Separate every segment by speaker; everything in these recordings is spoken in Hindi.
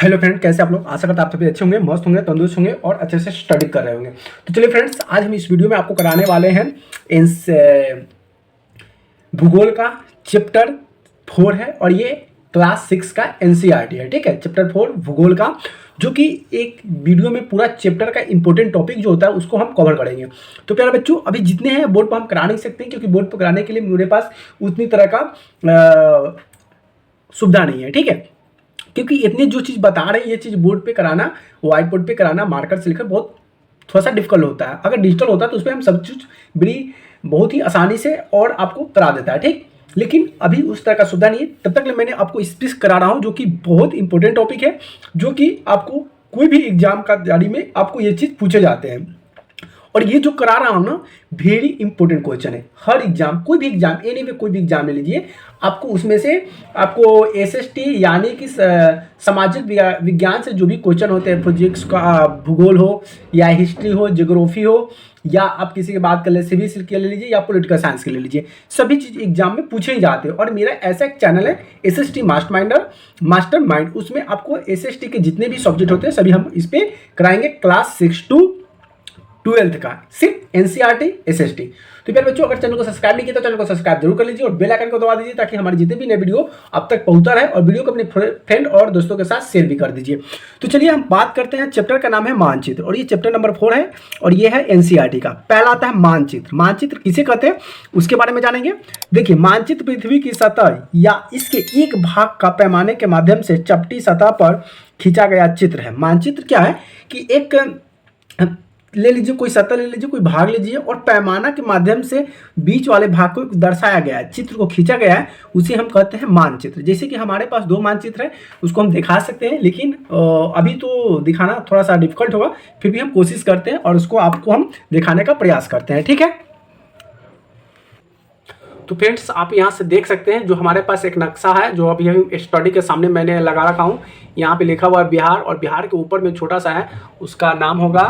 Speaker 1: हेलो फ्रेंड, कैसे आप लोग? आशा करता आप सभी अच्छे होंगे, मस्त होंगे, तंदुरुस्त होंगे और अच्छे से स्टडी कर रहे होंगे। तो चलिए फ्रेंड्स, आज हम इस वीडियो में आपको कराने वाले हैं इस भूगोल का चैप्टर 4 है और ये क्लास 6 का एनसीईआरटी है। ठीक है, चैप्टर 4 भूगोल का, जो कि एक वीडियो में पूरा चैप्टर का इंपॉर्टेंट टॉपिक जो होता है उसको हम कवर करेंगे। तो प्यारे बच्चों, अभी जितने हैं बोर्ड पर हम करा नहीं सकते क्योंकि बोर्ड पर कराने के लिए मेरे पास उतनी तरह का सुविधा नहीं है। ठीक है, क्योंकि इतनी जो चीज़ बता रहे हैं ये चीज़ बोर्ड पे कराना, व्हाइट बोर्ड पे कराना, मार्कर से लिखकर बहुत थोड़ा सा डिफिकल्ट होता है। अगर डिजिटल होता है तो उस पर हम सब चीज़ बड़ी बहुत ही आसानी से और आपको करा देता है। ठीक, लेकिन अभी उस तरह का सुविधा नहीं है। तब तक मैं आपको स्पीच करा रहा हूँ जो कि बहुत इंपॉर्टेंट टॉपिक है, जो कि आपको कोई भी एग्जाम का तैयारी में आपको ये चीज़ पूछे जाते हैं। और ये जो करा रहा हूँ ना, वेरी इंपॉर्टेंट क्वेश्चन है। हर एग्जाम, कोई भी एग्जाम, एनी वे कोई भी एग्जाम ले लीजिए, आपको उसमें से आपको एसएसटी यानी कि सामाजिक विज्ञान से जो भी क्वेश्चन होते हैं, फिजिक्स का, भूगोल हो या हिस्ट्री हो, ज्योग्राफी हो, या आप किसी की बात कर ले, सिविक्स के ले लीजिए या पॉलिटिकल साइंस के ले लीजिए, सभी चीज़ एग्जाम में पूछे ही जाते हैं। और मेरा ऐसा एक चैनल है एसएसटी मास्टर माइंड, उसमें आपको एसएसटी के जितने भी सब्जेक्ट होते हैं सभी हम इस पर कराएंगे, क्लास 6 to 12th का, सिर्फ एनसीईआरटी एसएसटी। तो प्यारे बच्चों, अगर चैनल को सब्सक्राइब नहीं किया तो चैनल को सब्सक्राइब जरूर कर लीजिए और बेल आइकन को दबा दीजिए ताकि हमारे जितने भी नए वीडियो अब तक पहुंचता रहे, और वीडियो को अपने फ्रेंड और दोस्तों के साथ शेयर भी कर दीजिए। तो चलिए हम बात करते हैं। चैप्टर का नाम है मानचित्र और ये चैप्टर नंबर 4 है और ये है एनसीईआरटी का। पहला आता है मानचित्र। मानचित्र किसे कहते हैं उसके बारे में जानेंगे। देखिए, मानचित्र पृथ्वी की सतह या इसके एक भाग का पैमाने के माध्यम से चपटी सतह पर खींचा गया चित्र है। मानचित्र क्या है कि एक ले लीजिए, कोई सतह ले लीजिए, कोई भाग लीजिए और पैमाना के माध्यम से बीच वाले भाग को दर्शाया गया है, चित्र को खींचा गया है, उसे हम कहते हैं मानचित्र। जैसे कि हमारे पास 2 मानचित्र है, उसको हम दिखा सकते हैं, लेकिन अभी तो दिखाना थोड़ा सा डिफिकल्ट होगा, फिर भी हम कोशिश करते हैं और उसको आपको हम दिखाने का प्रयास करते हैं। ठीक है, तो फ्रेंड्स आप यहाँ से देख सकते हैं जो हमारे पास एक नक्शा है, जो अभी हम स्टडी के सामने मैंने लगा रखा हूँ। यहाँ पे लिखा हुआ है बिहार, और बिहार के ऊपर में छोटा सा है, उसका नाम होगा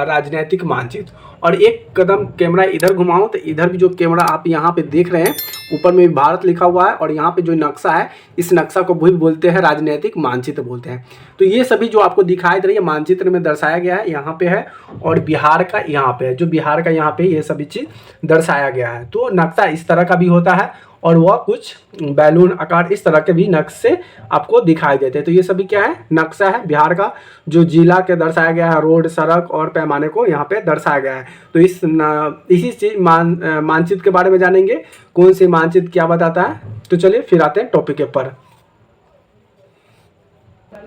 Speaker 1: राजनीतिक मानचित्र। और एक कदम कैमरा इधर घुमाऊँ तो इधर भी जो कैमरा आप यहाँ पे देख रहे हैं, ऊपर में भारत लिखा हुआ है और यहाँ पे जो नक्शा है, इस नक्शा को भी बोलते हैं राजनीतिक मानचित्र बोलते हैं। तो ये सभी जो आपको दिखाई दे रही है मानचित्र में दर्शाया गया है, यहाँ पे है, और बिहार का यहाँ पे है, जो बिहार का यहाँ पे ये सभी चीज़ दर्शाया गया है। तो नक्शा इस तरह का भी होता है और वह कुछ बैलून आकार इस तरह के भी नक्शे आपको दिखाई देते हैं। तो ये सभी क्या है, नक्शा है बिहार का, जो जिला के दर्शाया गया है, रोड, सड़क और पैमाने को यहाँ पे दर्शाया गया है। तो इसी चीज मानचित्र के बारे में जानेंगे, कौन सी मानचित्र क्या बताता है। तो चलिए फिर आते हैं टॉपिक के पर।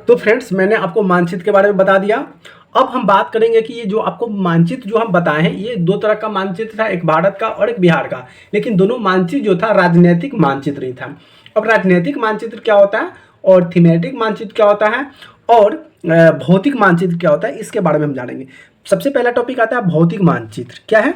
Speaker 1: तो फ्रेंड्स, मैंने आपको मानचित्र के बारे में बता दिया। अब हम बात करेंगे कि ये जो आपको मानचित्र जो हम बताए हैं, ये 2 तरह का मानचित्र था, एक भारत का और एक बिहार का, लेकिन दोनों मानचित्र जो था राजनीतिक मानचित्र ही था। अब राजनीतिक मानचित्र क्या होता है और थीमेटिक मानचित्र क्या होता है और भौतिक मानचित्र क्या होता है, इसके बारे में हम जानेंगे। सबसे पहला टॉपिक आता है भौतिक मानचित्र। क्या है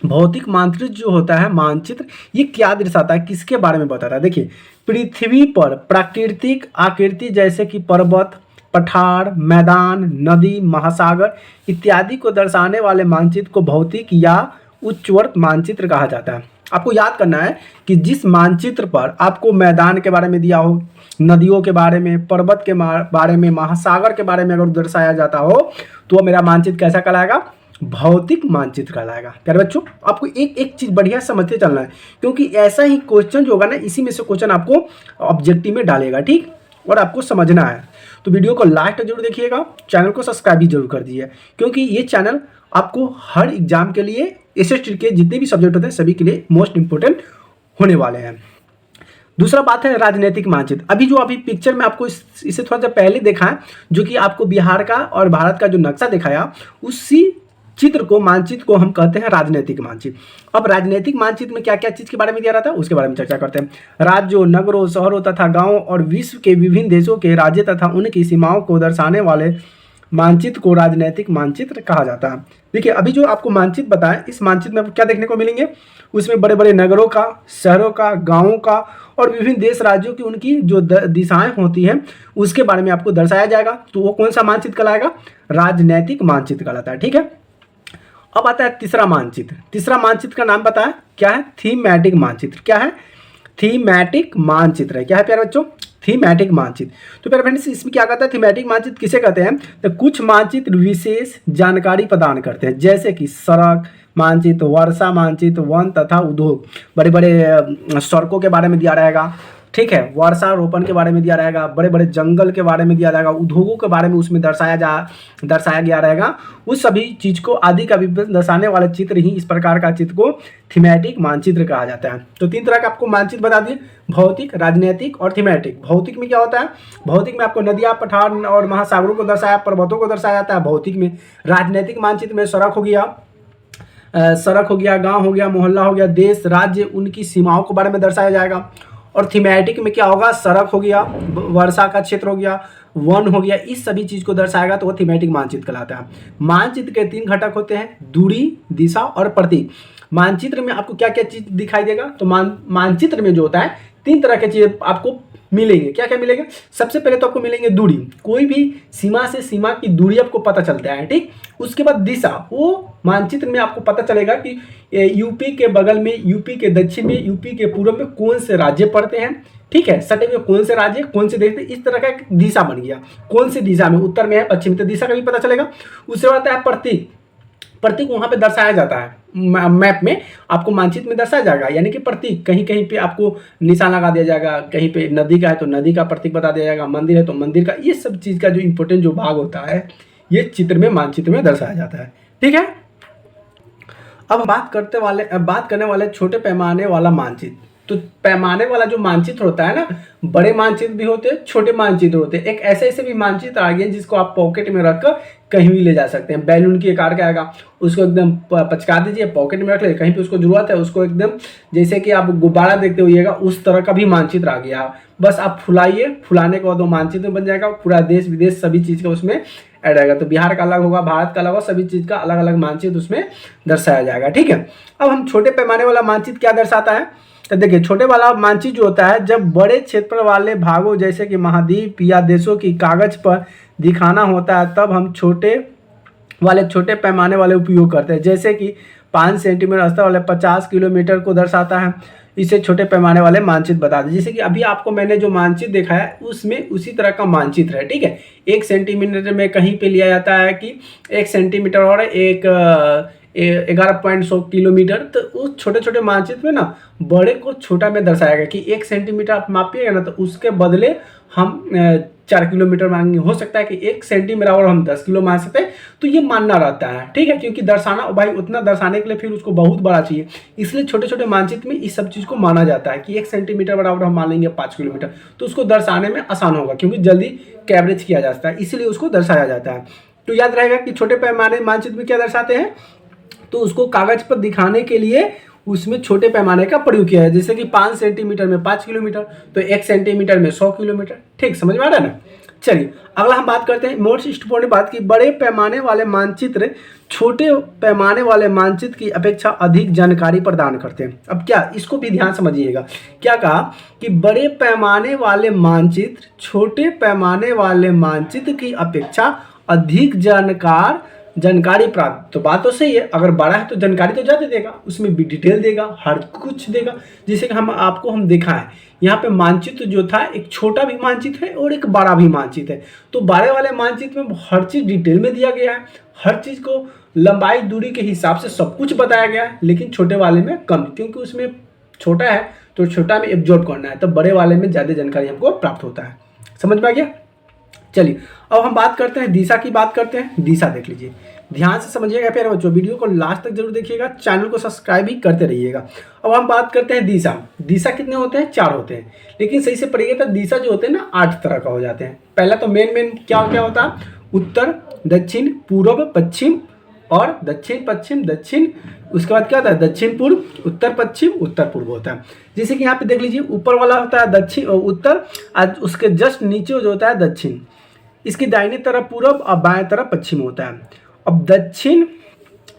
Speaker 1: भौतिक मानचित्र? जो होता है मानचित्र, ये क्या दर्शाता है, किसके बारे में बताता है। देखिए, पृथ्वी पर प्राकृतिक आकृति जैसे कि पर्वत, पठार, मैदान, नदी, महासागर इत्यादि को दर्शाने वाले मानचित्र को भौतिक या उच्चवर्त मानचित्र कहा जाता है। आपको याद करना है कि जिस मानचित्र पर आपको मैदान के बारे में दिया हो, नदियों के बारे में, पर्वत के बारे में, महासागर के बारे में अगर दर्शाया जाता हो, तो मेरा मानचित्र कैसा कहलाएगा? भौतिक मानचित्र कहलाएगा। प्यारे बच्चों, आपको एक एक चीज बढ़िया समझते चलना है, क्योंकि ऐसा ही क्वेश्चन जो होगा ना, इसी में से क्वेश्चन आपको ऑब्जेक्टिव में डालेगा। ठीक, और आपको समझना है। तो वीडियो को लास्ट तक जरूर देखिएगा, चैनल को सब्सक्राइब भी जरूर कर दीजिए, क्योंकि ये चैनल आपको हर एग्जाम के लिए, एसएसटी के जितने भी सब्जेक्ट होते हैं सभी के लिए मोस्ट इंपोर्टेंट होने वाले हैं। दूसरा बात है राजनीतिक मानचित्र। अभी पिक्चर में आपको इसे थोड़ा सा पहले देखा है, जो कि आपको बिहार का और भारत का जो नक्शा दिखाया, उसी चित्र को, मानचित्र को हम कहते हैं राजनीतिक मानचित्र। अब राजनीतिक मानचित्र में क्या क्या चीज के बारे में दिया रहता है उसके बारे में चर्चा करते हैं। राज्यों, नगरों, शहरों तथा गांवों और विश्व के विभिन्न देशों के राज्य तथा उनकी सीमाओं को दर्शाने वाले मानचित्र को राजनीतिक मानचित्र कहा जाता है। देखिए, अभी जो आपको मानचित्र बताया, इस मानचित्र में क्या देखने को मिलेंगे, उसमें बड़े बड़े नगरों का, शहरों का, गाँवों का और विभिन्न देश राज्यों की उनकी जो दिशाएं होती हैं उसके बारे में आपको दर्शाया जाएगा। तो वो कौन सा मानचित्र कहलाएगा? राजनीतिक मानचित्र कहलाता है। ठीक है, अब आता है तीसरा मानचित्र। तीसरा मानचित्र का नाम बताया, क्या है? थीमेटिक मानचित्र। क्या है? थीमेटिक मानचित्र है। क्या है प्यारे बच्चों? थीमेटिक मानचित्र। तो प्यारे फ्रेंड्स, इसमें क्या कहता है, थीमेटिक मानचित्र किसे कहते हैं, तो कुछ मानचित्र विशेष जानकारी प्रदान करते हैं, जैसे कि सड़क मानचित्र, वर्षा मानचित्र, वन तथा उद्योग, बड़े बड़े सड़कों के बारे में दिया रहेगा, ठीक है, वर्षारोपण के बारे में दिया रहेगा, बड़े बड़े जंगल के बारे में दिया रहेगा, उद्योगों के बारे में उसमें दर्शाया गया रहेगा। उस सभी चीज़ को आदि का विवरण दर्शाने वाले चित्र ही, इस प्रकार का चित्र को थीमेटिक मानचित्र कहा जाता है। तो 3 तरह का आपको मानचित्र बता दिए, भौतिक, राजनीतिक और थीमेटिक। भौतिक में क्या होता है, भौतिक में आपको नदियाँ, पठार और महासागरों को दर्शाया, पर्वतों को दर्शाया जाता है भौतिक में। राजनीतिक मानचित्र में सड़क हो गया, गांव हो गया, मोहल्ला हो गया, देश, राज्य, उनकी सीमाओं के बारे में दर्शाया जाएगा। और थीमेटिक में क्या होगा, सड़क हो गया, वर्षा का क्षेत्र हो गया, वन हो गया, इस सभी चीज को दर्शाएगा, तो वो थीमेटिक मानचित्र कहलाता है। मानचित्र के 3 घटक होते हैं, दूरी, दिशा और प्रतीक। मानचित्र में आपको क्या क्या चीज दिखाई देगा, तो मानचित्र में जो होता है 3 तरह के चीज आपको मिलेंगे। क्या क्या मिलेंगे, सबसे पहले तो आपको मिलेंगे दूरी, कोई भी सीमा से सीमा की दूरी आपको पता चलता है, ठीक। उसके बाद दिशा, वो मानचित्र में आपको पता चलेगा कि यूपी के बगल में, यूपी के दक्षिण में, यूपी के पूर्व में कौन से राज्य पड़ते हैं, ठीक है, सटे हुए कौन से राज्य, कौन से देश, इस तरह का एक दिशा बन गया, कौन सी दिशा में, उत्तर में है, पश्चिम, तो दिशा का भी पता चलेगा। उससे आता है प्रतीक, प्रतीक वहां पे दर्शाया जाता है, मैप में आपको मानचित्र में दर्शाया जाएगा, यानी कि प्रतीक, कहीं कहीं पे आपको निशान लगा दिया जाएगा, कहीं पे नदी का है तो नदी का प्रतीक बता दिया जाएगा, मंदिर है तो मंदिर का, ये सब चीज़ का जो इंपॉर्टेंट जो भाग होता है ये चित्र में, मानचित्र में दर्शाया जाता है, ठीक है। अब बात करने वाले छोटे पैमाने वाला मानचित्र। तो पैमाने वाला जो मानचित्र होता है ना, बड़े मानचित्र भी होते हैं, छोटे मानचित्र होते हैं। एक ऐसे भी मानचित्र आ गए जिसको आप पॉकेट में रखकर कहीं भी ले जा सकते हैं। बैलून की आकार का आएगा, उसको एकदम पचका दीजिए, पॉकेट में रख ले, कहीं पे उसको जरूरत है उसको एकदम, जैसे कि आप गुब्बारा देखते होइएगा, उस तरह का भी मानचित्र आ गया। बस आप फुलाइए, फुलाने के बाद वो मानचित्र बन जाएगा, पूरा देश विदेश सभी चीज़ का उसमें ऐड आएगा। तो बिहार का अलग होगा, भारत का अलग होगा, सभी चीज़ का अलग अलग मानचित्र उसमें दर्शाया जाएगा, ठीक है। अब हम छोटे पैमाने वाला मानचित्र क्या दर्शाता है, तो देखिए छोटे वाला मानचित्र जो होता है, जब बड़े क्षेत्र वाले भागों जैसे कि महाद्वीप या देशों की कागज पर दिखाना होता है, तब हम छोटे पैमाने वाले उपयोग करते हैं, जैसे कि 5 सेंटीमीटर स्तर वाले 50 किलोमीटर को दर्शाता है। इसे छोटे पैमाने वाले मानचित्र बता दें। जैसे कि अभी आपको मैंने जो मानचित्र दिखाया है उसमें उसी तरह का मानचित्र है, ठीक है। 1 सेंटीमीटर में कहीं पे लिया जाता है कि 1 सेंटीमीटर और 11.100 किलोमीटर। तो उस छोटे छोटे मानचित्र में ना बड़े को छोटा में दर्शाया गया कि 1 सेंटीमीटर आप मापिएगा ना, तो उसके बदले हम 4 किलोमीटर मांगेंगे। हो सकता है कि 1 सेंटीमीटर और हम 10 किलो मांग सकते हैं, तो ये मानना रहता है, ठीक है। क्योंकि दर्शाना भाई उतना दर्शाने के लिए फिर उसको बहुत बड़ा चाहिए, इसलिए छोटे छोटे मानचित्र में इस सब चीज़ को माना जाता है कि 1 सेंटीमीटर बराबर हम मान लेंगे 5 किलोमीटर, तो उसको दर्शाने में आसान होगा क्योंकि जल्दी कैवरेज किया जाता है, इसीलिए उसको दर्शाया जाता है। तो याद रहेगा कि छोटे पैमाने मानचित्र में क्या दर्शाते हैं, तो उसको कागज पर दिखाने के लिए उसमें छोटे पैमाने का प्रयोग किया है। जैसे कि 5 सेंटीमीटर में 5 किलोमीटर, तो 1 सेंटीमीटर में 100 किलोमीटर, ठीक, समझ में आ रहा है ना। चलिए अगला हम बात करते हैं मोस्ट इंपॉर्टेंट बात की, बड़े पैमाने वाले मानचित्र छोटे पैमाने वाले मानचित्र की अपेक्षा अधिक जानकारी प्रदान करते हैं। अब क्या, इसको भी ध्यान समझिएगा, क्या कहा कि बड़े पैमाने वाले मानचित्र छोटे पैमाने वाले मानचित्र की अपेक्षा अधिक जानकारी प्राप्त। तो बात तो सही है, अगर बड़ा है तो जानकारी तो ज़्यादा देगा, उसमें भी डिटेल देगा, हर कुछ देगा। जैसे कि हम देखा है यहाँ पे मानचित्र जो था, एक छोटा भी मानचित्र है और एक बड़ा भी मानचित्र है। तो बड़े वाले मानचित्र में हर चीज़ डिटेल में दिया गया है, हर चीज़ को लंबाई दूरी के हिसाब से सब कुछ बताया गया है, लेकिन छोटे वाले में कम, क्योंकि उसमें छोटा है तो छोटा में एब्जॉर्ब करना है, तो बड़े वाले में ज़्यादा जानकारी हमको प्राप्त होता है। समझ में आ गया। चलिए अब हम बात करते हैं दिशा की, बात करते हैं दिशा। देख लीजिए, ध्यान से समझिएगा प्यारे बच्चों, वीडियो को लास्ट तक जरूर देखिएगा, चैनल को सब्सक्राइब भी करते रहिएगा। अब हम बात करते हैं दिशा। दिशा कितने होते हैं, 4 होते हैं, लेकिन सही से पढ़िएगा तो दिशा जो होते हैं ना 8 तरह का हो जाते हैं। पहला तो मेन क्या होता है, उत्तर, दक्षिण, पूर्व, पश्चिम और दक्षिण पश्चिम, दक्षिण। उसके बाद क्या होता है, दक्षिण पूर्व, उत्तर पश्चिम, उत्तर पूर्व होता है। जैसे कि यहाँ पे देख लीजिए, ऊपर वाला होता है दक्षिण उत्तर, उसके जस्ट नीचे जो होता है दक्षिण, इसकी दाहिनी तरफ पूर्व और बाएं तरफ पश्चिम होता है। अब दक्षिण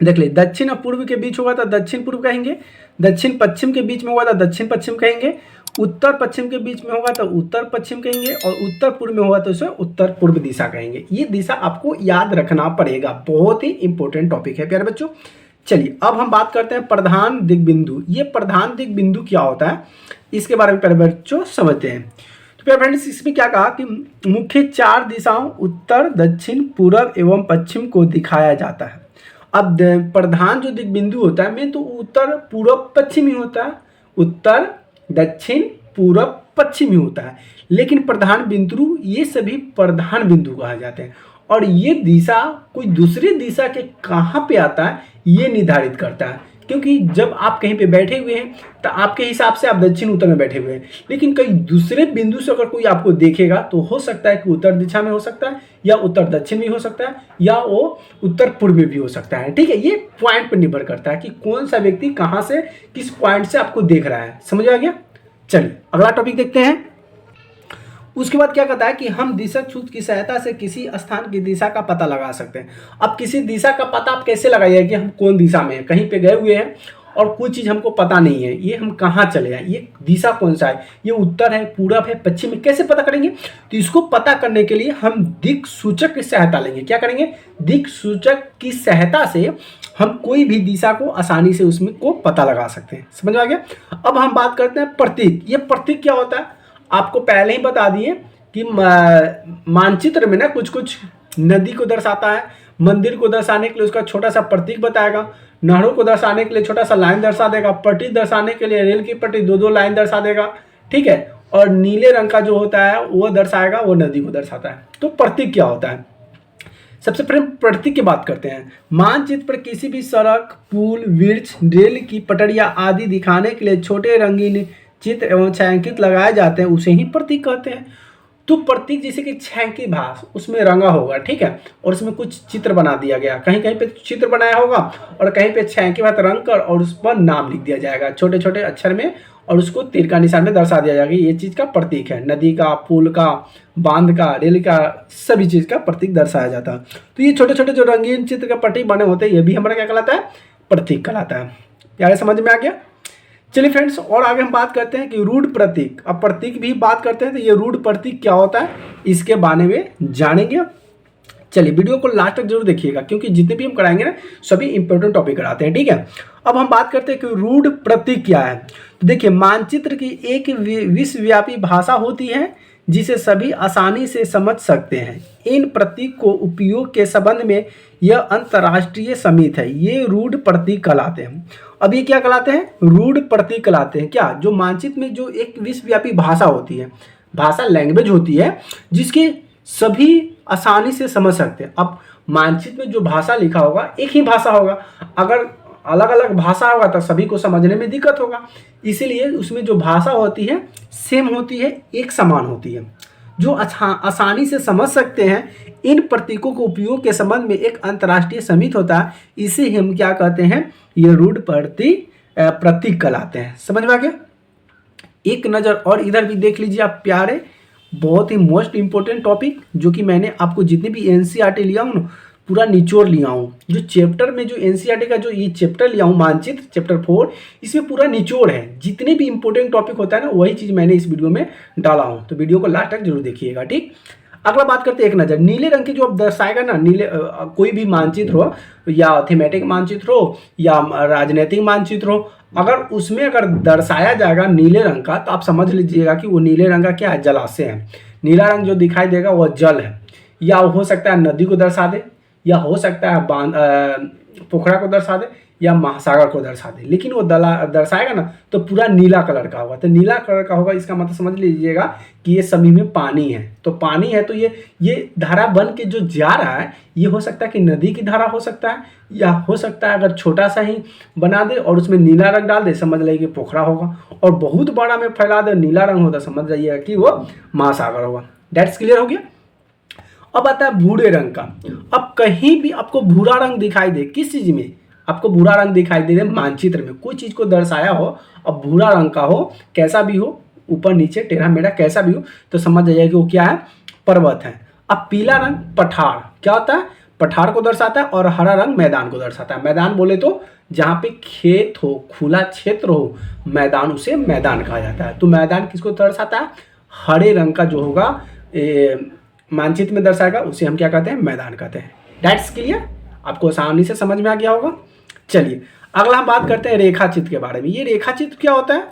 Speaker 1: देख लीजिए, दक्षिण और पूर्व के बीच होगा तो दक्षिण पूर्व कहेंगे, दक्षिण पश्चिम के बीच में होगा तो दक्षिण पश्चिम कहेंगे, उत्तर पश्चिम के बीच में होगा तो उत्तर पश्चिम कहेंगे, और उत्तर पूर्व में होगा तो उसे उत्तर पूर्व दिशा कहेंगे। ये दिशा आपको याद रखना पड़ेगा, बहुत ही इंपॉर्टेंट टॉपिक है प्यारे बच्चों। चलिए अब हम बात करते हैं प्रधान दिग्बिंदु। ये प्रधान दिग्बिंदु क्या होता है, इसके बारे में प्यारे बच्चों समझते हैं। तो प्यारे फ्रेंड्स, इसमें क्या कहा कि मुख्य 4 दिशाओं उत्तर, दक्षिण, पूरब एवं पश्चिम को दिखाया जाता है। अब प्रधान जो दिग्बिंदु होता है में तो उत्तर, पूरब, पश्चिम ही होता है। उत्तर, दक्षिण, पूरब, पश्चिम ही होता है। लेकिन प्रधान बिंदु, ये सभी प्रधान बिंदु कहा जाते हैं। और ये दिशा कोई दूसरी दिशा के कहाँ पे आता है ये निर्धारित करता है। क्योंकि जब आप कहीं पे बैठे हुए हैं तो आपके हिसाब से आप दक्षिण उत्तर में बैठे हुए हैं, लेकिन कहीं दूसरे बिंदु से अगर कोई आपको देखेगा तो हो सकता है कि उत्तर दिशा में हो सकता है, या उत्तर दक्षिण में हो सकता है, या वो उत्तर पूर्व में भी हो सकता है। ठीक है, ये पॉइंट पर निर्भर करता है कि कौन सा व्यक्ति कहाँ से किस पॉइंट से आपको देख रहा है। समझ आ गया? चलिए अगला टॉपिक देखते हैं। उसके बाद क्या कहता है कि हम दिशा सूत्र की सहायता से किसी स्थान की दिशा का पता लगा सकते हैं। अब किसी दिशा का पता आप कैसे लगाइए कि हम कौन दिशा में हैं? कहीं पे गए हुए हैं और कोई चीज़ हमको पता नहीं है, ये हम कहाँ चले हैं, ये दिशा कौन सा है, ये उत्तर है, पूरब है, पश्चिम है, कैसे पता करेंगे? तो इसको पता करने के लिए हम दिक् सूचक की सहायता लेंगे। क्या करेंगे? दिक् सूचक की सहायता से हम कोई भी दिशा को आसानी से उसमें को पता लगा सकते हैं। समझ आ गया? अब हम बात करते हैं प्रतीक। ये प्रतीक क्या होता है? आपको पहले ही बता दिए कि मानचित्र में ना कुछ कुछ नदी को दर्शाता है, मंदिर को दर्शाने के लिए उसका छोटा सा प्रतीक बताएगा, नहरों को दर्शाने के लिए छोटा सा लाइन दर्शा देगा, पट्टी दर्शाने के लिए रेल की पट्टी 2-2 लाइन दर्शा देगा। ठीक है, और नीले रंग का जो होता है वो दर्शाएगा, वो नदी को दर्शाता है। तो प्रतीक क्या होता है? सबसे पहले प्रतीक की बात करते हैं। मानचित्र पर किसी भी सड़क, पुल, वृक्ष, रेल की पटरियां आदि दिखाने के लिए छोटे रंगीन चित्र एवं छायांकित लगाए जाते हैं, उसे ही प्रतीक कहते हैं। तो प्रतीक जैसे कि छायांकित भास, उसमें रंगा होगा, ठीक है, और उसमें कुछ चित्र बना दिया गया, कहीं कहीं पे चित्र बनाया होगा और कहीं पे छायांकित भास रंग कर और उस पर नाम लिख दिया जाएगा छोटे छोटे अक्षर में, और उसको तीर का निशान में दर्शा दिया जाएगा ये चीज़ का प्रतीक है। नदी का, पुल का, बांध का, रेल का, सभी चीज़ का प्रतीक दर्शाया जाता है। तो ये छोटे छोटे जो रंगीन चित्र का प्रतीक बने होते हैं, ये भी हमारा क्या कहलाता है? प्रतीक कहलाता है। प्यारे समझ में आ गया? चलिए फ्रेंड्स, और आगे हम बात करते हैं कि रूढ़ प्रतीक। अब प्रतीक भी बात करते हैं तो ये रूढ़ प्रतीक क्या होता है इसके बारे में जानेंगे। चलिए वीडियो को लास्ट तक जरूर देखिएगा, क्योंकि जितने भी हम कराएंगे ना सभी इंपॉर्टेंट टॉपिक कराते हैं। ठीक है, अब हम बात करते हैं कि रूढ़ प्रतीक क्या है। तो देखिए, मानचित्र की एक विश्वव्यापी भाषा होती है जिसे सभी आसानी से समझ सकते हैं। इन प्रतीक को उपयोग के संबंध में यह अंतर्राष्ट्रीय समिति है, ये रूढ़ प्रतीक कहलाते हैं। अब ये क्या कहलाते हैं? रूढ़ प्रतीक कहलाते हैं। क्या? जो मानचित्र में जो एक विश्वव्यापी भाषा होती है, भाषा लैंग्वेज होती है जिसके सभी आसानी से समझ सकते हैं। अब मानचित्र में जो भाषा लिखा होगा एक ही भाषा होगा, अगर अलग अलग भाषा होगा तो सभी को समझने में दिक्कत होगा, इसीलिए उसमें जो भाषा होती है सेम होती है, एक समान होती है, जो आसानी से समझ सकते हैं। इन प्रतीकों को उपयोग के संबंध में एक अंतर्राष्ट्रीय समिति होता है, इसे हम क्या कहते हैं? ये रूढ़ प्रतीक कहलाते हैं। समझ में आ गया? एक नज़र और इधर भी देख लीजिए आप प्यारे, बहुत ही मोस्ट इंपॉर्टेंट टॉपिक जो कि मैंने आपको जितने भी एनसीईआरटी लिया हूँ ना पूरा निचोड़ लिया हूँ। जो चैप्टर में जो एनसीईआरटी का जो ये चैप्टर लिया हूँ मानचित्र चैप्टर 4, इसमें पूरा निचोड़ है, जितने भी इंपॉर्टेंट टॉपिक होता है ना वही चीज़ मैंने इस वीडियो में डाला हूँ। तो वीडियो को लास्ट तक जरूर देखिएगा। ठीक, अगला बात करते हैं एक नज़र। नीले रंग की जो अब दर्शाएगा ना, नीले कोई भी मानचित्र हो या थीमेटिक मानचित्र हो या राजनीतिक मानचित्र हो, अगर उसमें अगर दर्शाया जाएगा नीले रंग का तो आप समझ लीजिएगा कि वो नीले रंग का क्या है? जलाशय है। नीला रंग जो दिखाई देगा वह जल है, या हो सकता है नदी को दर्शा दे, या हो सकता है पोखरा को दर्शा दे, या महासागर को दर्शा दे, लेकिन वो दर्शाएगा ना तो पूरा नीला कलर का होगा। तो नीला कलर का होगा इसका मतलब समझ लीजिएगा कि ये सभी में पानी है। तो पानी है तो ये धारा बन के जो जा रहा है ये हो सकता है कि नदी की धारा हो सकता है, या हो सकता है अगर छोटा सा ही बना दे और उसमें नीला रंग डाल दे समझ लीजिए कि पोखरा होगा, और बहुत बड़ा में फैला दे नीला रंग होता समझ जाइएगा कि वो महासागर होगा। डेट्स क्लियर हो गया? अब आता है भूरे रंग का। अब कहीं भी आपको भूरा रंग दिखाई दे, किस चीज़ में आपको भूरा रंग दिखाई दे मानचित्र में कोई चीज़ को दर्शाया हो, अब भूरा रंग का हो, कैसा भी हो, ऊपर नीचे टेढ़ा मेढ़ा कैसा भी हो, तो समझ जाइए कि वो क्या है? पर्वत है। अब पीला रंग पठार क्या होता है? पठार को दर्शाता है, और हरा रंग मैदान को दर्शाता है। मैदान बोले तो जहाँ पे खेत हो, खुला क्षेत्र हो, मैदान, उसे मैदान कहा जाता है। तो मैदान किसको दर्शाता है? हरे रंग का जो होगा मानचित्र में दर्शाएगा उसे हम क्या कहते हैं? मैदान कहते हैं। That's clear? आपको आसानी से समझ में आ गया होगा। चलिए अगला हम बात करते हैं रेखा चित्र के बारे में। ये रेखा चित्र क्या होता है?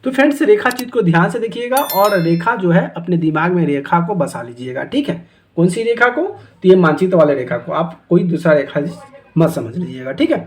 Speaker 1: तो तो फ्रेंड्स रेखा चित्र को ध्यान से देखिएगा और रेखा जो है अपने दिमाग में रेखा को बसा लीजिएगा, ठीक है। कौन सी रेखा को? तो ये मानचित्र वाले रेखा को, आप कोई दूसरा रेखा मत समझ लीजिएगा, ठीक है।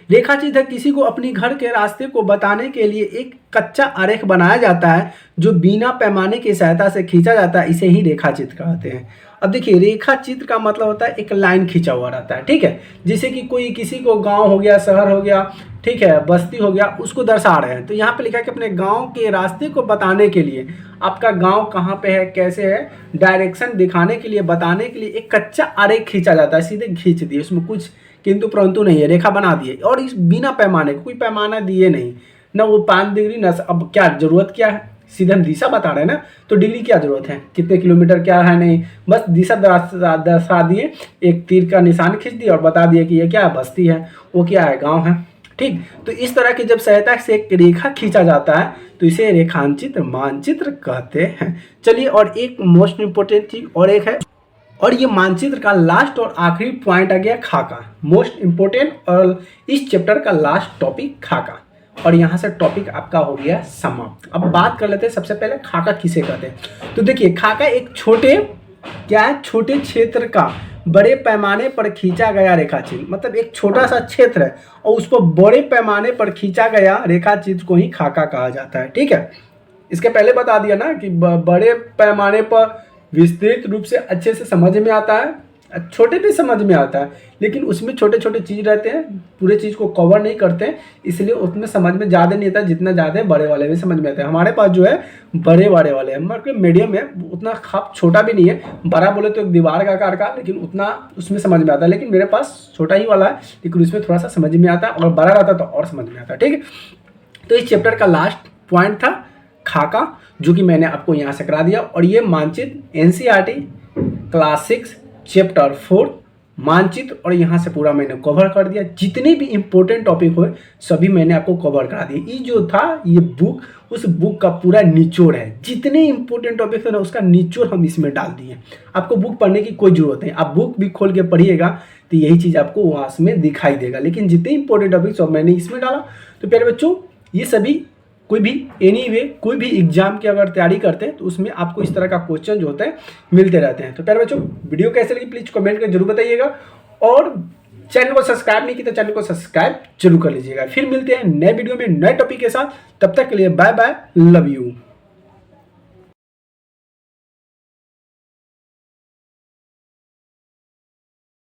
Speaker 1: रेखा चित्र किसी को अपनी घर के रास्ते को बताने के लिए एक कच्चा आरेख बनाया जाता है जो बिना पैमाने की सहायता से खींचा जाता है, इसे ही रेखा चित्र कहते हैं। अब देखिए रेखा चित्र का मतलब होता है एक लाइन खींचा हुआ रहता है, ठीक है। जैसे कि कोई किसी को गांव हो गया, शहर हो गया, ठीक है, बस्ती हो गया, उसको दर्शा रहे हैं। तो यहाँ पे लिखा है कि अपने गांव के रास्ते को बताने के लिए, आपका गांव कहाँ पे है, कैसे है, डायरेक्शन दिखाने के लिए, बताने के लिए एक कच्चा आरेख खींचा जाता है। सीधे खींच दिए, उसमें कुछ किंतु परंतु नहीं है, रेखा बना दिए और इस बिना पैमाने कोई पैमाना दिए नहीं, ना वो 5 डिग्री ना। अब क्या जरूरत क्या है, सीधे हम दिशा बता रहे हैं ना, तो डिग्री क्या जरूरत है, कितने किलोमीटर क्या है, नहीं, बस दिशा दर्शा दिए, एक तीर का निशान खींच दिया और बता दिए कि ये क्या है, बस्ती है, वो क्या है, गांव है, ठीक। तो इस तरह की जब सहायता से एक रेखा खींचा जाता है तो इसे रेखांचित मानचित्र कहते हैं। चलिए, और एक मोस्ट इंपोर्टेंट चीज और एक है, और ये मानचित्र का लास्ट और आखिरी पॉइंट आ गया खाका, मोस्ट इंपोर्टेंट, और इस चैप्टर का लास्ट टॉपिक खाका। और यहाँ से टॉपिक आपका हो गया समाप्त। अब बात कर लेते हैं सबसे पहले खाका किसे कहते हैं। तो देखिए खाका एक छोटे क्या है, छोटे क्षेत्र का बड़े पैमाने पर खींचा गया रेखाचित्र, मतलब एक छोटा सा क्षेत्र है और उसको बड़े पैमाने पर खींचा गया रेखाचित्र को ही खाका कहा जाता है, ठीक है। इसके पहले बता दिया ना कि बड़े पैमाने पर विस्तृत रूप से अच्छे से समझ में आता है, छोटे भी समझ में आता है, लेकिन उसमें छोटे छोटे चीज़ रहते हैं, पूरे चीज़ को कवर नहीं करते हैं, इसलिए उसमें समझ में ज़्यादा नहीं आता जितना ज़्यादा बड़े वाले में समझ में आता है। हमारे पास जो है बड़े वाले हैं, मतलब मीडियम है, उतना खाप छोटा भी नहीं है, बड़ा बोले तो एक दीवार का आकार का, लेकिन उतना उसमें समझ में आता है। लेकिन मेरे पास छोटा ही वाला है, लेकिन उसमें थोड़ा सा समझ में आता है, और बड़ा रहता तो और समझ में आता है, ठीक है। तो इस चैप्टर का लास्ट पॉइंट था खाका, जो कि मैंने आपको यहाँ से करा दिया। और ये मानचित्र एनसीईआरटी क्लास 6 चैप्टर 4 मानचित्र, और यहाँ से पूरा मैंने कवर कर दिया। जितने भी इंपॉर्टेंट टॉपिक हुए सभी मैंने आपको कवर करा दिए। ये जो था ये बुक, उस बुक का पूरा निचोड़ है, जितने इंपॉर्टेंट टॉपिक थे ना उसका निचोड़ हम इसमें डाल दिए। आपको बुक पढ़ने की कोई जरूरत नहीं, आप बुक भी खोल के पढ़िएगा तो यही चीज़ आपको वहाँ में दिखाई देगा, लेकिन जितने इंपॉर्टेंट टॉपिक सब मैंने इसमें डाला। तो प्यारे बच्चों, ये सभी कोई भी कोई भी एग्जाम की अगर तैयारी करते हैं तो उसमें आपको इस तरह का क्वेश्चन जो होते हैं मिलते रहते हैं। तो प्यारे बच्चों, वीडियो कैसे लगी प्लीज कमेंट करके जरूर बताइएगा, और चैनल को सब्सक्राइब नहीं किया तो चैनल को सब्सक्राइब जरूर कर लीजिएगा। फिर मिलते हैं नए वीडियो में नए टॉपिक के साथ, तब तक के लिए बाय बाय, लव यू।